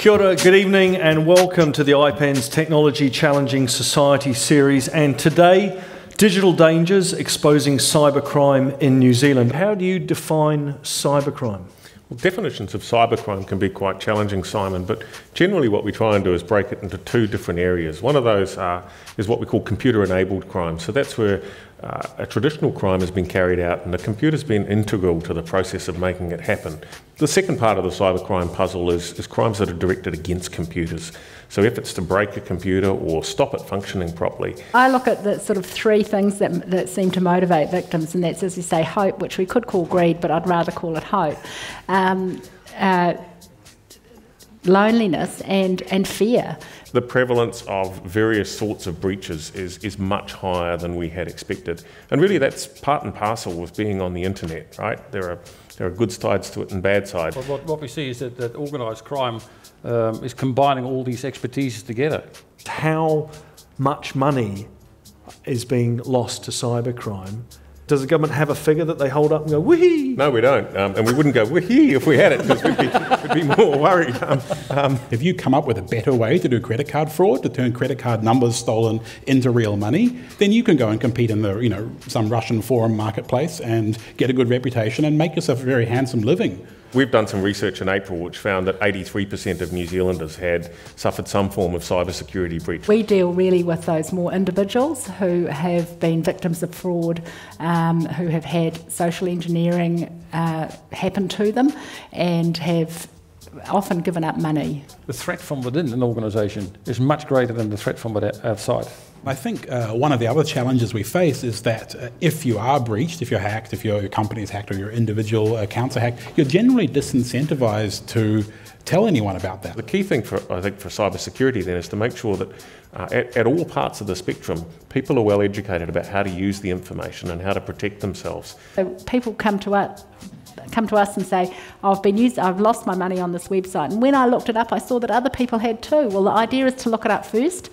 Kia ora, good evening and welcome to the IPAN's Technology Challenging Society series, and today, digital dangers exposing cybercrime in New Zealand. How do you define cybercrime? Well, definitions of cybercrime can be quite challenging, Simon, but generally what we try and do is break it into two different areas. One of those is what we call computer-enabled crime. So that's where a traditional crime has been carried out and the computer's been integral to the process of making it happen. The second part of the cybercrime puzzle is crimes that are directed against computers. So efforts to break a computer or stop it functioning properly. I look at the sort of three things that seem to motivate victims, and that's, as you say, hope, which we could call greed, but I'd rather call it hope. Loneliness and fear. The prevalence of various sorts of breaches is much higher than we had expected. And really that's part and parcel with being on the internet, right? There are good sides to it and bad sides. Well, what we see is that organised crime is combining all these expertises together. How much money is being lost to cybercrime? Does the government have a figure that they hold up and go, wee? No, we don't. And we wouldn't go, wee, if we had it, because we'd be more worried. If you come up with a better way to do credit card fraud, to turn credit card numbers stolen into real money, then you can go and compete in the, some Russian forum marketplace and get a good reputation and make yourself a very handsome living. We've done some research in April which found that 83% of New Zealanders had suffered some form of cybersecurity breach. We deal really with those more individuals who have been victims of fraud, who have had social engineering happen to them and have often given up money. The threat from within an organisation is much greater than the threat from outside. I think one of the other challenges we face is that if you are breached, if you're hacked, if your company is hacked or your individual accounts are hacked, you're generally disincentivized to tell anyone about that. The key thing I think for cybersecurity then is to make sure that at all parts of the spectrum, people are well educated about how to use the information and how to protect themselves. So people come to us and say, I've lost my money on this website, and when I looked it up I saw that other people had too. Well, the idea is to look it up first.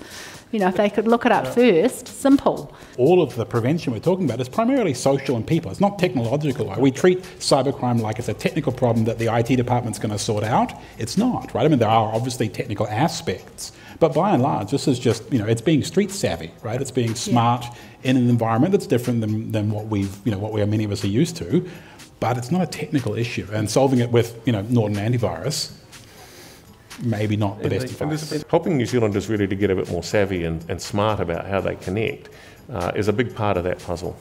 If they could look it up first, simple. All of the prevention we're talking about is primarily social and people. It's not technological. We treat cybercrime like it's a technical problem that the IT department's going to sort out. It's not, right? I mean, there are obviously technical aspects, but by and large, this is just, it's being street savvy, right? It's being smart in an environment that's different than what many of us are used to, but it's not a technical issue. And solving it with, Norton antivirus, maybe not the best advice. Helping New Zealanders really to get a bit more savvy and smart about how they connect is a big part of that puzzle.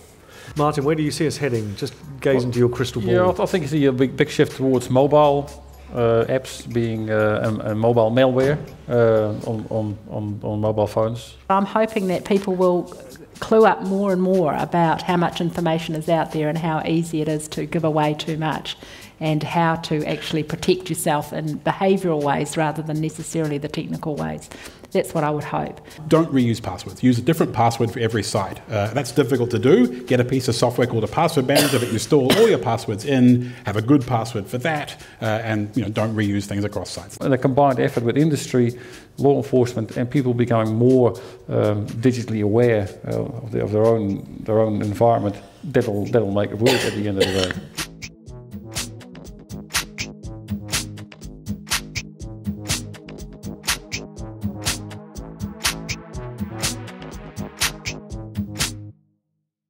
Martin, where do you see us heading? Just gaze into your crystal ball. Yeah, I think you see a big shift towards mobile apps being and mobile malware on mobile phones. I'm hoping that people will clue up more and more about how much information is out there and how easy it is to give away too much, and how to actually protect yourself in behavioural ways rather than necessarily the technical ways. That's what I would hope. Don't reuse passwords. Use a different password for every site. That's difficult to do. Get a piece of software called a password manager that you store all your passwords in, have a good password for that, and don't reuse things across sites. And a combined effort with industry, law enforcement, and people becoming more digitally aware of their own environment, that'll make it work at the end of the day.